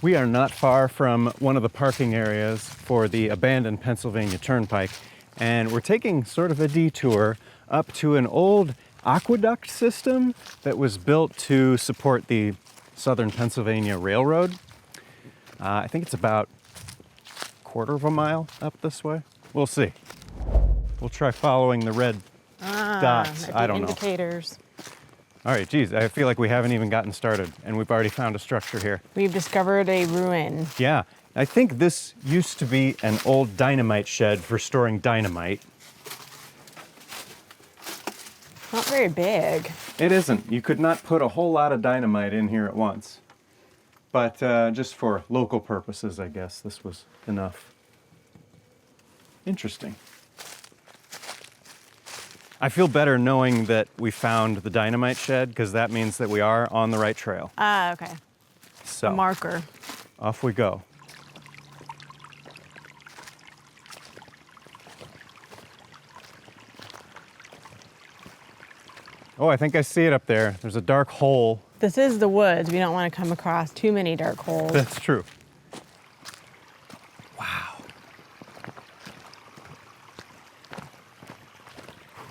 We are not far from one of the parking areas for the abandoned Pennsylvania Turnpike, and we're taking sort of a detour up to an old aqueduct system that was built to support the Southern Pennsylvania Railroad. I think it's about a quarter of a mile up this way. We'll see. We'll try following the red dots. I don't know. Indicators. All right, geez, I feel like we haven't even gotten started, and we've already found a structure here. We've discovered a ruin. Yeah, I think this used to be an old dynamite shed for storing dynamite. Not very big. It isn't. You could not put a whole lot of dynamite in here at once. But just for local purposes, I guess, this was enough. Interesting. I feel better knowing that we found the dynamite shed, because that means that we are on the right trail. Okay. So, A marker. off we go. Oh, I think I see it up there. There's a dark hole. This is the woods. We don't want to come across too many dark holes. That's true. Wow.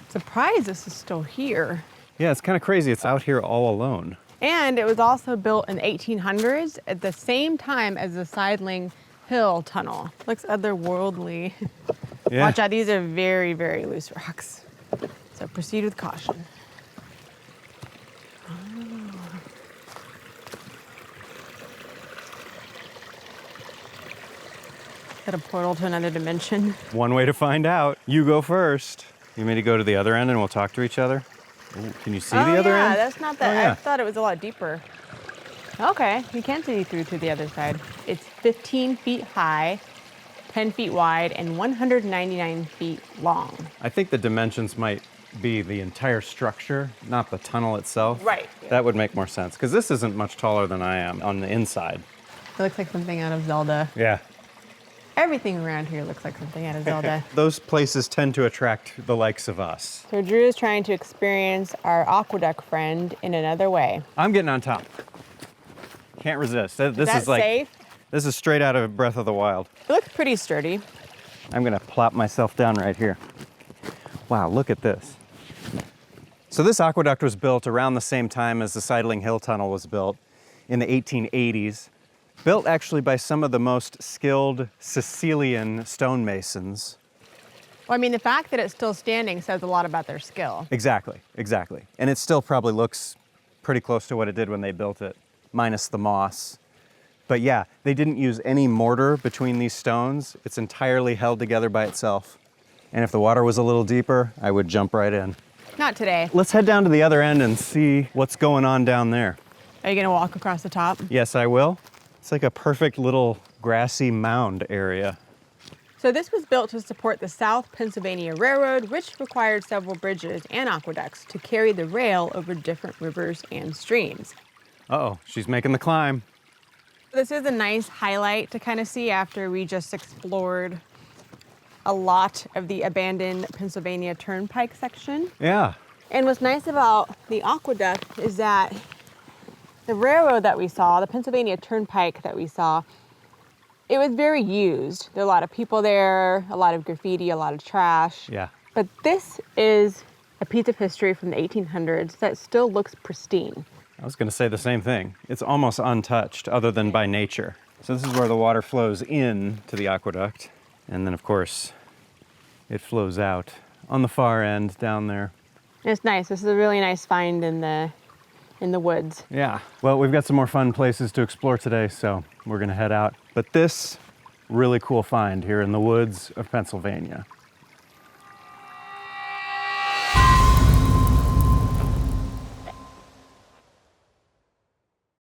Surprised this is still here. Yeah, it's kind of crazy. It's out here all alone. And it was also built in the 1800s at the same time as the Sidling Hill Tunnel. Looks otherworldly. Yeah. Watch out, these are very, very loose rocks. So proceed with caution. Is that a portal to another dimension? One way to find out. You go first. You want me to go to the other end and we'll talk to each other? Ooh, can you see the other yeah, end? That's not that. Oh, yeah. I thought it was a lot deeper. Okay, you can see through to the other side. It's 15 feet high, 10 feet wide, and 199 feet long. I think the dimensions might be the entire structure, not the tunnel itself. Right. That would make more sense, because this isn't much taller than I am on the inside. It looks like something out of Zelda. Yeah. Everything around here looks like something out of Zelda. Those places tend to attract the likes of us. So Drew is trying to experience our aqueduct friend in another way. I'm getting on top. Can't resist. This Is that is like safe? This is straight out of Breath of the Wild. It looks pretty sturdy. I'm gonna plop myself down right here. Wow, look at this. So this aqueduct was built around the same time as the Sidling Hill Tunnel was built in the 1880s. Built actually by some of the most skilled Sicilian stonemasons. Well, I mean, the fact that it's still standing says a lot about their skill. Exactly, exactly. And it still probably looks pretty close to what it did when they built it, minus the moss. But yeah, they didn't use any mortar between these stones. It's entirely held together by itself. And if the water was a little deeper, I would jump right in. Not today. Let's head down to the other end and see what's going on down there. Are you gonna walk across the top? Yes, I will. It's like a perfect little grassy mound area. So this was built to support the South Pennsylvania Railroad, which required several bridges and aqueducts to carry the rail over different rivers and streams. Uh-oh, she's making the climb. This is a nice highlight to kind of see after we just explored a lot of the abandoned Pennsylvania Turnpike section. Yeah. And what's nice about the aqueduct is that the railroad that we saw, the Pennsylvania Turnpike that we saw, it was very used. There are a lot of people there, a lot of graffiti, a lot of trash. Yeah. But this is a piece of history from the 1800s that still looks pristine. I was going to say the same thing. It's almost untouched other than by nature. So this is where the water flows in to the aqueduct. And then, of course, it flows out on the far end down there. And it's nice. This is a really nice find in the woods. Yeah. Well, we've got some more fun places to explore today, so we're going to head out. But this really cool find here in the woods of Pennsylvania.